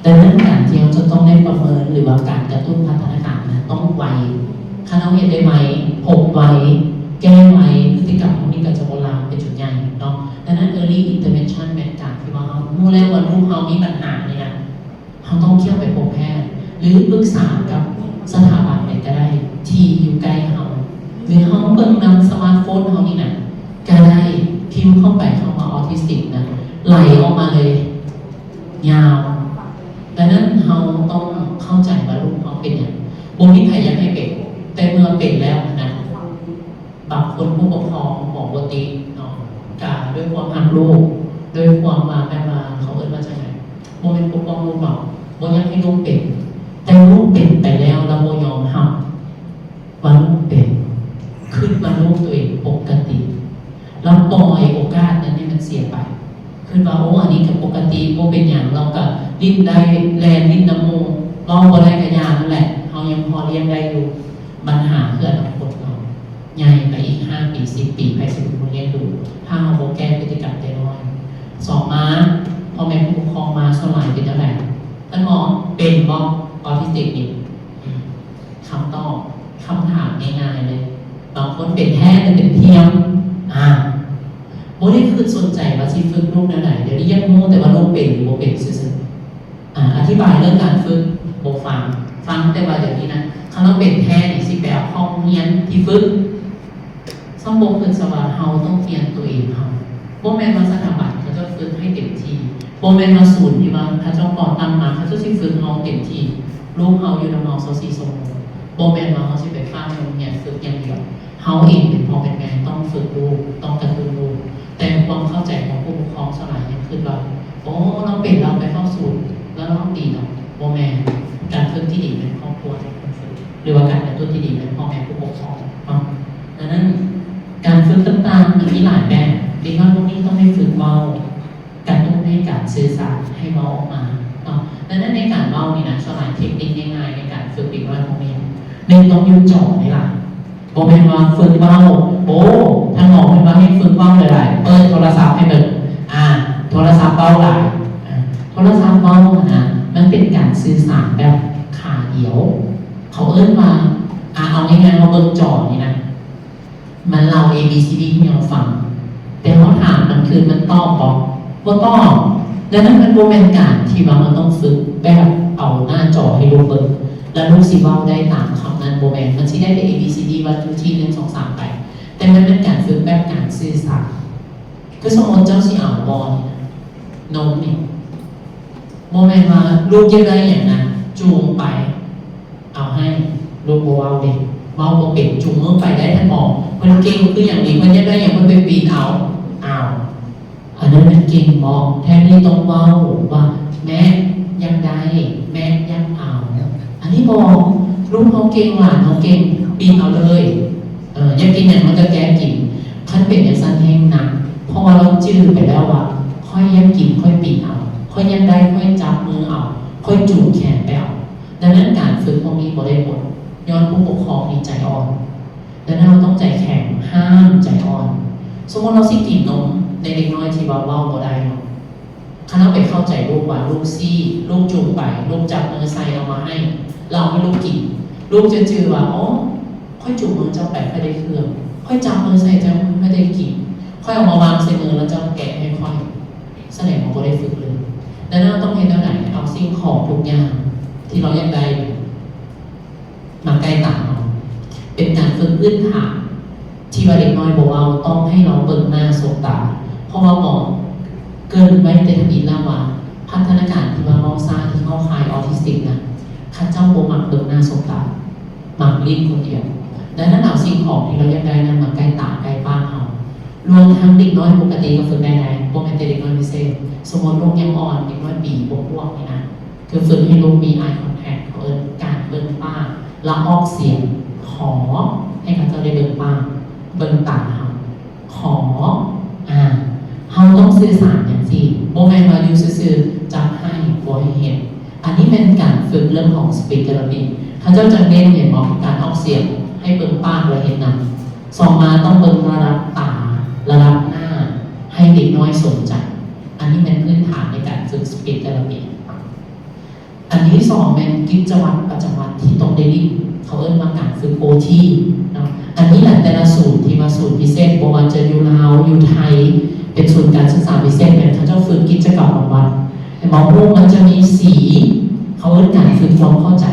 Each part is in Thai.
ดังนั้นการที่เราจะต้องได้ประเมินหรือว่าการกระตุ้นพัฒนาการนะต้องไวคณะเรียนได้ไหมพบไว้แก้ไว้พฤติกรรมของนี้ก็จะโบราณเป็นจุดใหญ่เนาะดังนั้น early intervention เป็นการที่ว่าเรารู้แล้วว่าลูกเรามีปัญหาเนี่ยเราต้องเที่ยวไปพบแพทย์หรือปรึกษากับสถาบันไหนก็ได้ที่อยู่ใกล้เราหรือเราเปิดนำสมาร์ทโฟนเรานี่นะก็ได้พิมพ์เข้าไปเข้ามาออทิสติกนะไหลออกมาเลยยาวดังนั้นเราต้องเข้าใจว่าลูกเราเป็นอย่างบ่มีใครอยากให้เป็นแต่เมื่อเป็นแล้วนะบางคนผู้ปกครองบอกว่าติเนาะกาด้วยความหักลูกด้วยความมาแบบมาเขาเอิ้นว่าจะไงโมเมนต์ปกป้องลูกเราบ่อยากให้ลูกเป็นแต่ลูกเป็นไปแล้วเราบ่ยอมห้ามว่าลูกเป็นขึ้นมาลูกตัวเองปกติเราปล่อยโอกาสนั้นให้มันเสียไปขึ้นมาโอ้อันนี้กับปกติโมเป็นอย่างเราก็ดิ้นได้แลนดิ้นน้ำมูกเราบ่ได้กระยานั่นแหละเรายังพอเลี้ยงได้อยู่ปัญหาเพื่ออนาคตเราใหญ่ไปอีก5 ปี 10 ปีใครจะเป็นคนเลี้ยงดูถ้าเราโบแก้พฤติกรรมใจน้อย2ม้าพอแม่ผู้ปกครองมาสลายเป็นอะไรท่านหมอเป็นบ่ออทิสติกนี่คำตอบคำถามง่ายๆเลยบางคนเป็นแท้แต่เป็นเทียมโบได้คือสนใจว่าที่ฝึกลูกนั่นไหนเดี๋ยวนี้ยังโง่แต่ว่าลูกเป็นหรือโบเป็นซื่ออธิบายเรื่องการฝึกโบฟังแต่ว่าอย่างนี้นะคำว่าเป็นแท้เนี่ยสิแบบห้องเรียนที่ฝึกสมบูรณ์คือสว่าเฮาต้องเรียนตัวเองเฮาโบแมนมาสถาบันเขาจะฝึกให้เต็มที่โบแมนมาศูนย์ที่ว่าเขาจะก่อตั้งมาเขาจะสิฝึกเฮาเต็มที่ลูกเฮาอยู่ในมอ24 ชั่วโมงโบแมนมาเขาสิไปฟังโรงเรียนฝึกอย่างเดียวเฮาเองเป็นพ่อเป็นแม่ต้องฝึกลูกต้องกระตุ้นลูกแต่ความเข้าใจของผู้ปกครองสลายยังขึ้นว่าโอ้เราเป็นเราไปเข้าศูนย์แล้วเราต้องดีเนาะโบแมนการฝึกที่ดีเป็นครอบครัวที่คนฝึกหรือว่าการกระตุ้นที่ดีเป็นพ่อแม่ผู้ปกครองเนาะดังนั้นการฝึกต่างๆมันมีหลายแบบเด็กน้อยพวกนี้ต้องให้ฝึกเบากระตุ้นให้การสื่อสารให้เบาออกมาเนาะดังนั้นในการเบานี่นะสลายเทคนิคง่ายๆในการฝึกเด็กน้อยพวกนี้หนึ่งต้องยืนจ่อนี่ล่ะโบแมนว่าฝึกเบาโอ้ท่านหมอเป็นว่าให้ฝึกเบาหลายๆเปิดโทรศัพท์ให้เบิ่งโทรศัพท์เบาหลายโทรศัพท์เบานะมันเป็นการสื่อสารแบบขาเดียวเขาเอิ้นว่าเอาง่ายๆเราเบิ่งจอนี่นะมันเรา A B C D ที่เราฟังแต่เขาถามมันคือมันตอบบอกว่าตอบดังนั้นมันโมเมนต์การที่ว่ามันต้องฝึกแบบเอาหน้าจอให้ลูกเบิ่งแล้วลูกสิเว้าได้ตามคำนั้นโมเมนต์มันสิได้แต่ A B C D วันที่1 2 3ไปแต่มันเป็นการฝึกแบบการสื่อสารคือสมมติเจ้าสิเอาบอลนมนี่โมเมนต์ว่าลูกจะได้อย่างนั้นจูงไปเอาให้ลูกเบาเด็กเบาเป็นจูงมือไปได้ท่านบอกมันเก่งคืออย่างนี้มันจะได้อย่างมันไปปีนเอาอันนั้นมันเก่งบอกแทนที่ต้องเบาว่าแม่ยังได้แม่ยังเอาอันนี้บอกลูกเขาเก่งหลานเขาเก่งปีนเอาเลยยังกินอย่างมันจะแก้กินขั้นเป็นอย่างสั้นแห้งหนักเพราะว่าเราจื้อไปแล้วว่าค่อยยังกินค่อยปีนเอาค่อยยังได้ค่อยจับมือเอาค่อยจูงแขนไปเอาดังนั้นการฝึกพวกนี้บ่ได้ผลย้อนผู้ปกครองมีใจอ่อนดังนั้นเราต้องใจแข็งห้ามใจอ่อนสมมติเราสิกินนมในเด็กน้อยที่ว่าบ่ได้เนาะถ้าเราไปเข้าใจลูกว่าลูกซี่ลูกจูงไปลูกจับมือใส่เอามาให้เราให้ลูกกินลูกจะจือว่าอ๋อค่อยจูงมือเจ้าไปค่อยได้เครื่องค่อยจับมือใส่เจ้าค่อยได้กินค่อยเอามาวางใส่มือแล้วเจ้าแกะให้ค่อยแสดงว่าบ่ได้ฝึกเลยดังนั้นเราต้องเห็นเท่าไหร่เอาสิ่งของทุกอย่างที่เราอยากได้มาใกล้ตาเราเป็นการฝึกพื้นฐานที่ว่าเด็กน้อยบอกว่าต้องให้เราเบิ่งหน้าสบตาเพราะว่าหมอเกินไว้แต่ทบินแล้วว่าพัฒนาการที่ว่าเมาซ่าที่เข้าคลายออทิสติกนะข้าเจ้าโบมักเบิ่งหน้าสบตามักลิ้นคนเดียวดังนั้นเอาสิ่งของที่เราอยากได้นั้นมาใกล้ตาใกล้ปากเรารวมทั้งเด็กน้อยปกติก็ฝึกได้พวกเป็นเด็กน้อยพิเศษสมมติลูกยังอ่อนเด็กน้อยปีพวกนี่นะคือฝึกให้ลูกมี eye contact การเบิ่งป้าแล้วออกเสียงขอให้เขาเจ้าได้เบิ่งป้าเบิ่งตาเขาเขาต้องสื่อสารอย่างสิโมเมนต์มาอยู่ซื่อๆจับให้บ่ให้เห็นอันนี้เป็นการฝึกเรื่องของ speech therapy เขาเจ้าจะเน้นเห็นบอกการออกเสียงให้เบิ่งป้าและเห็นนำ2มาต้องเบิ่งระดับตาระดับหน้าให้เด็กน้อยสนใจอันนี้เป็นพื้นฐานในการฝึก speech therapy อันที่สองเป็นกิจวัตรประจำวันที่ต้องได้รับเขาเอิ้นว่าการฝึกโอทีเนาะอันนี้แหละแต่ละศูนย์ที่มาศูนย์พิเศษบอกว่าจะอยู่ลาวอยู่ไทยเป็นศูนย์การศึกษาพิเศษเป็นเขาเจ้าฝึกกิจกรรมบางวันแต่บางพวกมันจะมีสีเขาเอิ้นการฝึกความเข้าใจ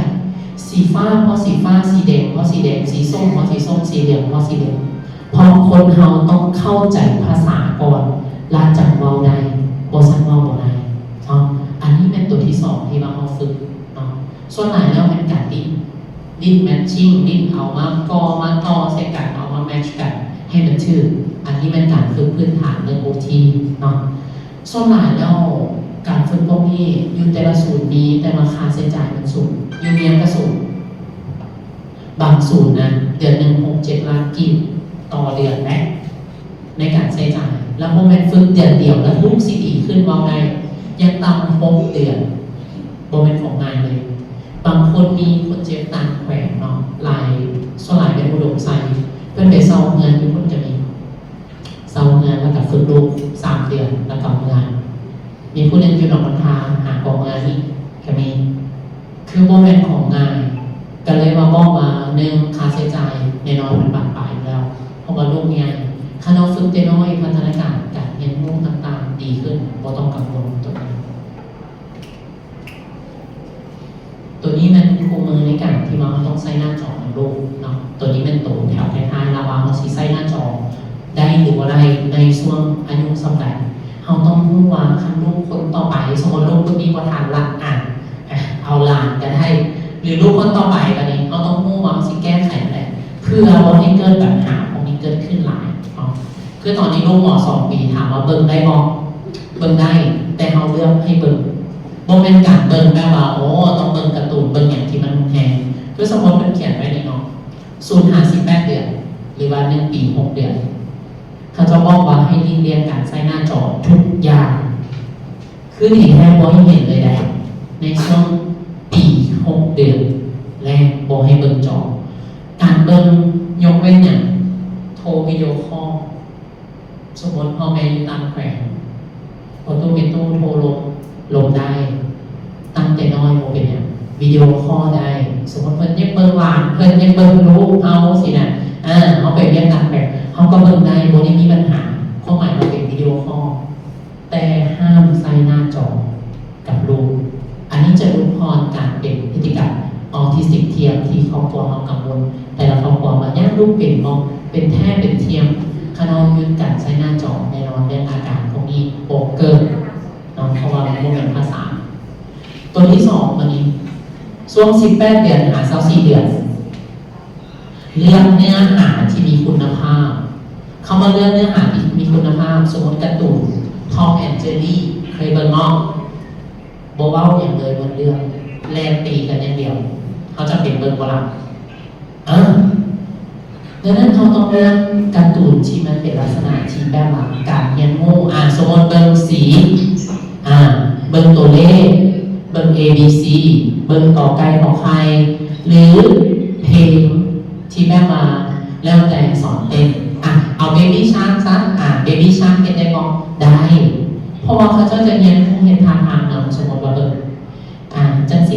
สีฟ้าเพราะสีฟ้าสีแดงเพราะสีแดงสีส้มเพราะสีส้มสีเหลืองเพราะสีเหลืองพอคนเราต้องเข้าใจภาษาก่อนลาจังเว้าได้บ่ซันเว้าบ่ได้เนาะอันนี้เป็นตัวที่สองที่เราฝึกเนาะส่วนหลายแล้วเป็นการดิ้นแมทชิ่งดิ้นเอามากอมาต่อใส่กันเอามาแมทช์กันให้มันชื่ออันนี้เป็นการฝึกพื้นฐานเรื่อง OT เนาะส่วนหลายแล้วการฝึกพวกนี้อยู่แต่ละศูนย์นี้แต่ราคาใช้จ่ายมันสูงอยู่เรียนก็สูงบางศูนย์นะเดือนหนึ่ง6-7 ล้านกีบต่อเดือนแรกในการใช้จ่ายแล้วโมเมนต์ฝึกเดือนเดียวแล้วลูกสิดีขึ้นว่าไงยังต่ำ6 เดือนโมเมนต์ของงานเลยบางคนมีคนเจ็บต่างแขวงเนาะลายสลายเป็นอุดมไซเพื่อนไปเซาเงินมีคนจะมีเซาเงินแล้วกับฝึกลูก3 เดือนแล้วกับงานมีผู้เล่นอยู่หนองบันทาหากองงานนี่ก็มีคือโมเมนต์ของงานก็เลยมาบอกมา1ค่าใช้จ่ายในน้อยมันบานปลายอยู่แล้วเพราะว่าลูกงานถ้าเราฝึกได้น้อยพัฒนาการเรียนรู้ต่างๆดีขึ้นบ่ต้องกังวลตัวนี้ตัวนี้มันคู่มือในการที่เราต้องใช้หน้าจอของลูกเนาะตัวนี้เป็นตัวแถวท้ายๆระหว่างเราใช้หน้าจอได้หรือว่าได้ในช่วงอายุสมัยเราต้องรู้ว่าคันลูกคนต่อไปสมมติลูกคนนี้พอทานละเอาหลานจะได้หรือลูกคนต่อไปกันนี้เราต้องรู้ว่าสิแก้ไขอะไรเพื่อเราให้เกิดปัญหาพวกนี้เกิดขึ้นหลายเนาะคือตอนนี้ลูกหมอ2 ปีถามว่าเบิ่งได้บ่เบิ่งได้แต่เราเลือกให้เบิ่งบ่เป็นการเบิ่งแบบว่าโอ้ต้องเบิ่งการ์ตูนเบิ่งอย่างที่มันแพงคือสมมติเป็นเขียนไว้ในเนาะ0-58 เดือนหรือว่า1 ปี 6 เดือนเขาจะบอกว่าให้เรียนการใช้หน้าจอทุกอย่างคือเห็นแค่บอให้เห็นเลยได้ในช่วงปี 6 เดือนแรกบอให้เบิ่งจอการเบิ่งยกเว้นอย่างโทรวิดีโอคอลสมมติพ่อแม่อยู่ต่างแขวงพอตู้เป็นตู้โทรลงได้ตั้งแต่น้อยโมเป็นอย่างวิดีโอคอลได้สมมติเพิ่นยังเบิ่งหวานเพิ่นยังเบิ่งรู้เอาสินะเขาไปเรียนต่างแขวงเขาก็เบิ่งได้โมได้มีปัญหาข้อหมายเราเป็นวิดีโอคอลแต่ห้ามใส่หน้าจอกับลูกอันนี้จะรุนพรการเป็นพฤติกรรมออทิสติกเทียมที่ครอบครัวเขากังวลแต่ละครอบครัวมาย่างลูกเป็นมองเป็นแท้เป็นเทียมขนมยุดการใช้หน้าจอในนอนเรื่องอาการพวกนี้โปเกอร์น้องเพราะว่ามันเป็นภาษาตัวที่2วันนี้ช่วง18 เดือนหา24 เดือนเลือกเนื้อหาที่มีคุณภาพเขามาเลือกเนื้อหาที่มีคุณภาพสมมติการ์ตูนทอมแอนด์เจอรี่เคยเบิ่งน้องโบเบ้าอย่างเลยบนเรื่องแลนตีกันอย่างเดียวเขาจะเป็นเบิ่งโบราณดังนั้นเขาต้องเลือกการ์ตูนที่มันเป็นลักษณะที่แบบว่าการเรียนรู้สมมติเบิ่งสีเบิ่งตัวเลขเบิ่ง A B C เบิ่งกอไก่ขอไข่หรือเพลงที่แบบว่าแล้วแต่สอนเต้นเอาเบบี้ชาร์กซะเบบี้ชาร์กเป็นได้บอกได้เพราะว่าเขาจะเรียนรู้เห็นทางนำสมมติว่าเบิ่งจังซี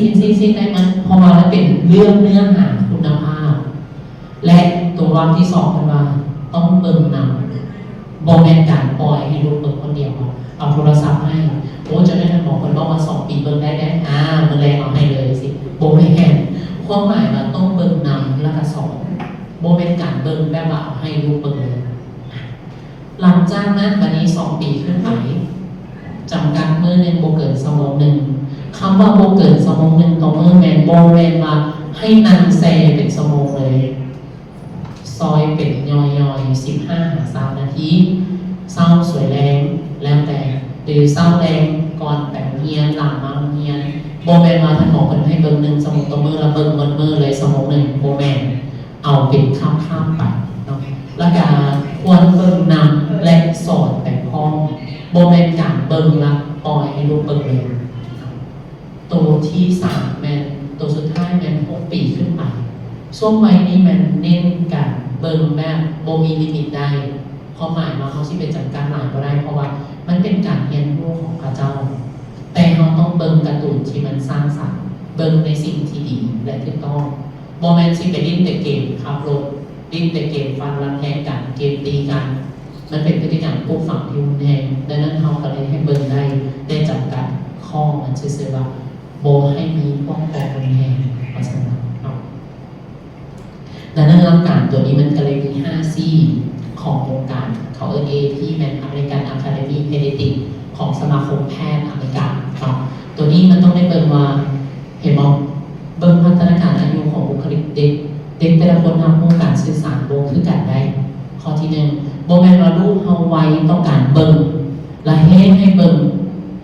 ได้มันเพราะว่าแล้วเป็นเรื่องเนื้อหาคุณภาพและตัวรอบที่2เป็นว่าต้องเบิ่งนำโมเมนต์การปล่อยให้ลูกเบิ่งคนเดียวเอาโทรศัพท์ให้โอ้จะได้ทันบอกคนบอกมา2 ปีเบิ่งได้เมื่อแรงเอาให้เลยสิโบไม่แห้งความหมายว่าต้องเบิ่งนำแล้วก็สอนโมเมนต์การเบิ่งแบบว่าให้ลูกเบิ่งเลยหลังจากนั้นวันนี้2 ปีขึ้นไปจำกัดมือหนึ่งโบเกินชั่วโมงหนึ่งคำว่าโบเกินชั่วโมงหนึ่งต่อมือแมนโบแมนว่าให้นันแซเป็นชั่วโมงเลยซอยเป็ดย่อย15-20 นาทีเศร้าสวยแรงแล้วแต่หรือเศร้าแรงก่อนแต่งเงียนหลังมาเงียนโบแมนมาท่านบอกคนให้เบิ่ง1 ชั่วโมงต่อมือแล้วเบิ่งบนมือเลยชั่วโมงหนึ่งโบแมนเอาเป็นข้ามไปเนาะแล้วก็ควรเบิ่งนำและสอนแต่พ้องโบแมนการเบิ่งละปล่อยให้ลูกเบิ่งเลยตัวที่3แมนตัวสุดท้ายแมน6 ปีขึ้นไปช่วงวัยนี้แมนเน้นการเบิ่งแบบโบมีลิมิตได้ความหมายว่าเขาสิเป็นจัดการหลายก็ได้เพราะว่ามันเป็นการเรียนรู้ของพระเจ้าแต่เราต้องเบิ่งการ์ตูนที่มันสร้างสรรค์ เบิ่งในสิ่งที่ดีและถูกต้องโมเมนต์ที่ไปดิ้นแต่เกมขับรถดิ้นแต่เกมฟันรันแทงกันเกมตีกันมันเป็นพฤติกรรมปลูกฝังที่รุนแรงดังนั้นเขาก็เลยให้เบิ่งได้จำกัดข้อมันชื่อว่าโบให้มีป้องกันรุนแรงเพราะฉะนั้นดังนั้นหลักการตัวนี้มันก็เลยมี5 C ของวงการเขาAP แมนอเมริกันอะคาเดมี่เพดิติกของสมาคมแพทย์อเมริกาเนาะตัวนี้มันต้องได้เบิ่งว่าเห็นมั้ยเบิ่งพัฒนาการอายุของบุคลิกเด็กแต่ละคนทำโครงการสื่อสารโบคือกันได้ข้อที่1โบแมนว่าลูกเฮาไว้ต้องการเบิ่งและให้เบิ่ง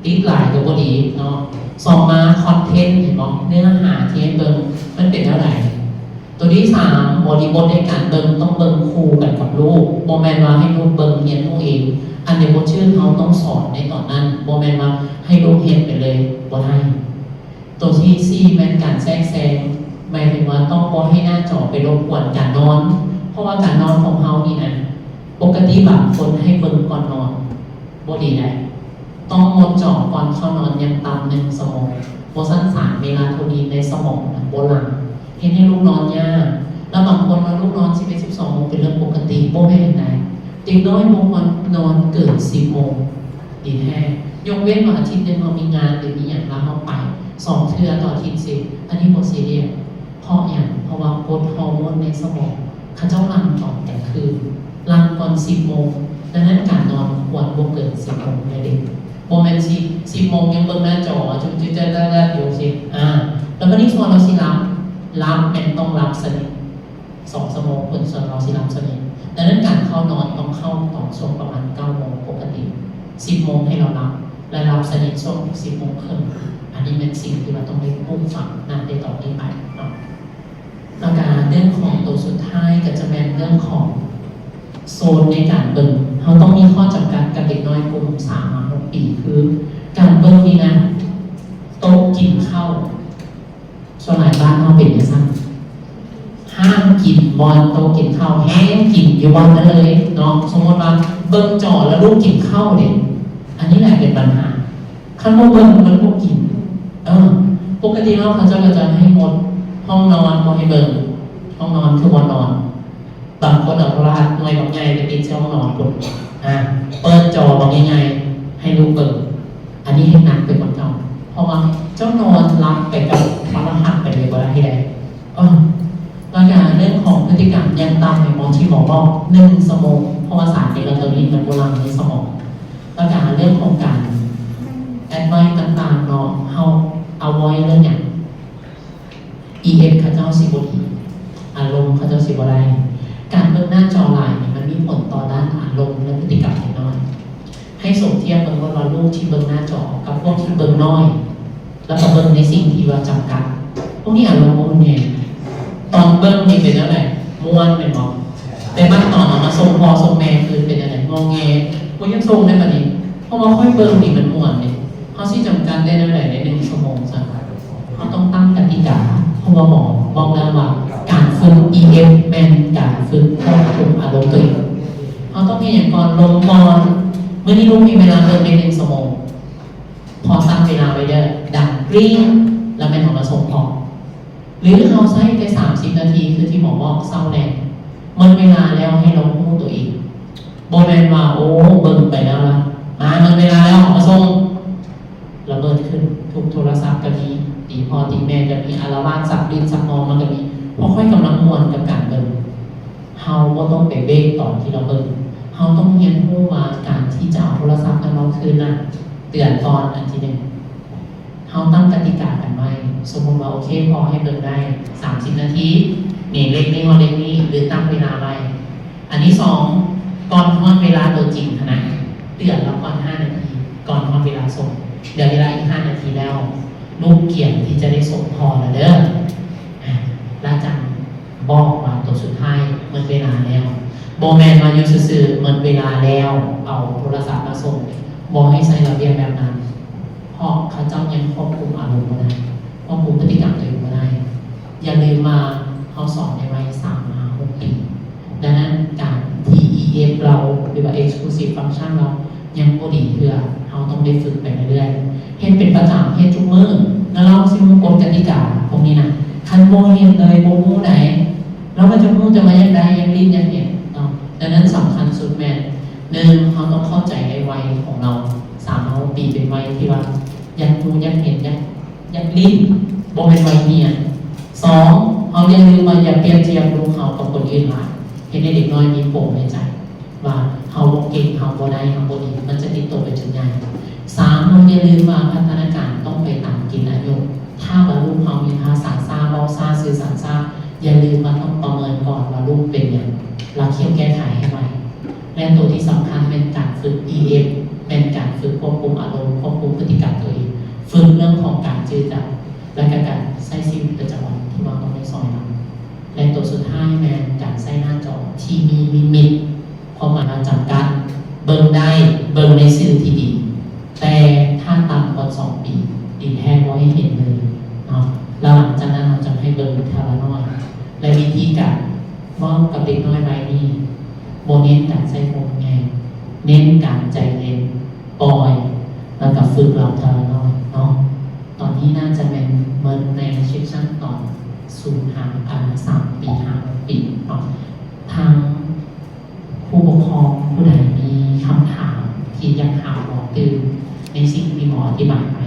ติดหลายกับบ่ดีเนาะ2มาคอนเทนต์เห็นมั้ยเนื้อหาที่ให้เบิ่งมันเป็นเท่าไหร่ตัวที่3บริบทในการเบิ่งต้องเบิ่งคู่กันกับลูกโบแมนว่าให้ลูกเบิ่งเรียนรู้เองอันเดียวบ่ชื่อเขาต้องสอนในตอนนั้นโบแมนว่าให้ลูกเฮ็ดไปเลยบ่ได้ตัวที่4แม่นการแทรกแซงหมายถึงว่าต้องบ่ให้หน้าจอไปรบกวนการนอนเพราะว่าการนอนของเฮานี่นะปกติบางคนให้เบิ่งก่อนนอนบ่ดีได้ต้องงดจอก่อนเข้านอนอย่างต่ำ1 ชั่วโมงบ่ซั่นสารเมลาโทนินในสมองบ่หลั่งเห็นให้ลูกนอนยากแล้วบางคนว่าลูกนอน11-12 โมงเป็นเรื่องปกติบ่แม่นได้เด็กน้อยบางคนนอนเกิน10 โมงดีแท้ยกเว้นว่าอาทิตย์นึงเรามีงานหรือมีอย่างแล้วเราไป2 เทื่อต่ออาทิตย์สิอันนี้บ่ซีเรียสเพราะอย่างเพราะว่ากรดฮอร์โมนในสมองเขาเจ้าหลั่งตอนกลางคืนหลั่งก่อน10 โมงดังนั้นการนอนควรบ่เกิน10 โมงในเด็กบ่แม่น10 โมงยังเบิ่งหน้าจอจุ๊ๆๆๆอยู่สิแล้วบัดนี้พอเราสิรับเป็นต้องรับสนิท2 ชั่วโมงส่วนเราสิรับสนิทดังนั้นการเข้านอนต้องเข้าตอนช่วงประมาณ9 โมงปกติ10 โมงให้เรารับและรับสนิทช่วง10 โมงครึ่งอันนี้เป็นสิ่งที่เราต้องได้ปลูกฝังนานในต่อนี้ไปเนาะแล้วก็เรื่องของตัวสุดท้ายก็จะเป็นเรื่องของโซนในการเบิ่งเขาต้องมีข้อจำกัดกับเด็กน้อยกลุ่ม3-6 ปีคือการเบิ่งนี่นะโต๊ะกินข้าวส่วนหลายบ้านเขาเป็นอย่างนั้นห้ามกินบอลโต๊ะกินข้าวแห้งกินอยู่บอลนั่นเลยเนาะสมมติว่าเบิ่งจอแล้วลูกกินข้าวเนี่ยอันนี้แหละเป็นปัญหาขั้นว่าเบิ่งมันลูกกินปกติเขาจะให้หมดห้องนอนบ่ให้เบิ่งห้องนอนคือบ่นอนบางคนเอาโทรทัศน์หน่วยบางใหญ่ไปติดที่ห้องนอนคนเปิดจอบางใหญ่ให้ลูกเบิ่งอันนี้ให้หนักเป็นคนเก่าเพราะว่าเจ้านอนรับไปกับพระรหัสไปเลยบ่ได้ให้ได้แล้วก็เรื่องของพฤติกรรมยังตามในหมอที่บอกว่า1 ชั่วโมงเพราะว่าสารเมลาโทนินมันโบราณในสมองแล้วก็เรื่องของการแอดไวซ์ต่างๆเนาะเอาไว้เรื่องอย่าง EF เขาเจ้าสิบดีอารมณ์เขาเจ้าสิบได้การเบิ่งหน้าจอไลน์มันมีผลต่อด้านอารมณ์และพฤติกรรมน้อยให้ส่งเทียบกันว่าลูกที่เบิ่งหน้าจอกับพวกที่เบิ่งน้อยแล้วก็เบิ่งในสิ่งที่ว่าจำกัดพวกนี้อารมณ์มันเนี่ยตอนเบิ่งนี่เป็นอะไรม้วนเป็นบอกแต่บางตอนเอามาส่งพอส่งแม่คือเป็นอะไรงอแงกูยังส่งได้ปะนี่เพราะว่าค่อยเบิ่งนี่มันม้วนเนี่ยเขาสิจำกัดได้เท่าไหร่ใน1 ชั่วโมงซะเขาต้องตั้งกติกาเพราะว่าหมอบอกแล้วว่าการฝึก EF เป็นการฝึกควบคุมอารมณ์ตัวเองเขาต้องมีอย่างก่อนลงบอลเมื่อนี้ลูกมีเวลาเดินใน1 ชั่วโมงพอตั้งเวลาไว้เด้อดังกริ้งแล้วเป็นของมาส่งพอหรือเราใช้ไป30 นาทีคือที่หมอบอกเศร้าแรงมันเวลาแล้วให้เราพูดตัวเองโบแมนว่าโอ้เบิ่งไปแล้วล่ะมันเวลาแล้วออกมาส่งระเบิดขึ้นทุกโทรศัพท์ก็มีตีพ่อตีแม่จะมีอาละวาดสับลิ้นสับมองมันก็มีเพราะค่อยกำลังมวนกับการเบิ่งเฮาก็ต้องไปเบรกตอนที่เราเบิ่งเฮาต้องเรียนรู้ว่าการที่จะเอาโทรศัพท์กันเราคืนน่ะเตือนตอนอันที่ 1เฮาตั้งกติกากันไว้สมมติว่าโอเคพอให้เบิ่งได้30 นาทีนี่เลขนี้ฮอดเลขนี้หรือตั้งเวลาไว้อันที่2ก่อนฮอดเวลาตัวจริงนะเตือนเราก่อน5 นาทีก่อนฮอดเวลาส่งเดี๋ยวเวลาอีก5 นาทีแล้วลูกเกียรติที่จะได้ส่งพอแล้วเด้อแล้วจังบอกว่าตัวสุดท้ายหมดเวลาแล้วโบแมนมาอยู่ซื่อๆหมดเวลาแล้วเอาโทรศัพท์มาส่งบอกให้ใช้ระเบียบแบบนั้นเพราะเขาเจ้ายังควบคุมอารมณ์ไม่ได้ควบคุมพฤติกรรมตัวเองไม่ได้อย่าลืมมาเขาสอนในวัย3-6 ปีดังนั้นการ TEF เราหรือว่า Exclusive Function เรายังบ่ดีเพื่อเราต้องได้ฝึกไปเรื่อยๆเห็นเป็นประจำเห็นทุกมื้อ แล้วเราซิมูกฎกติกาพวกนี้นะคันโมเห็นเลยโมมูไหนแล้วมันจะมูจะมายังไงยังลิ้นยังเห็นเนาะดังนั้นสำคัญสุดแม่หนึ่งเราต้องเข้าใจในวัยของเรา3-5 ปีเป็นวัยที่ว่ายังมูยังเห็นยังลิ้นโมเป็นวัยเนี่ยสองเขาอย่าลืมมาอย่าเปรียบเทียบลูกเขากับคนอื่นหลายเห็นเด็กน้อยมีปมในใจว่าเขาเก่งเขาบ่ได้เขาบ่ดีมันจะติดตัวไปจนใหญ่3เราอย่าลืมว่าพัฒนาการต้องไปตามกินอายุถ้าว่าลูกเขามีภาษาซ่าเว้าซ่าสื่อสารซ่าอย่าลืมมาต้องประเมินก่อนว่าลูกเป็นอย่างเราเคี่ยวแก้ไขให้ไวและตัวที่สำคัญเป็นการฝึก EF เป็นการฝึกควบคุมอารมณ์ควบคุมพฤติกรรมตัวเองฝึกเรื่องของการจืดจำและการใช้ชีวิตประจำวันที่วางต้องในซอยนั้นและตัวสุดท้ายแมนการใช้หน้าจอที่มีลิมิตความหมายจำกัดเบิ่งได้เบิ่งในสื่อที่ดีแต่ถ้าต่ำกว่า2 ปีดีแท้ก็ให้เห็นเลยเนาะแล้วหลังจากนั้นเราจะให้เบิ่งทาราน้อยและวิธีการมอบกับเด็กน้อยใบนี้โมเน้นการใช้โมงไงเน้นการใจเย็นปล่อยแล้วก็ฝึกเราทาราน้อยเนาะตอนนี้น่าจะเป็นเหมือนในเซสชั่นตอน3 ปี 5 ปีเนาะทางผู้ปกครองผู้ใดมีคำถามที่อยากถามหมอตื่นในสิ่งที่หมออธิบายไป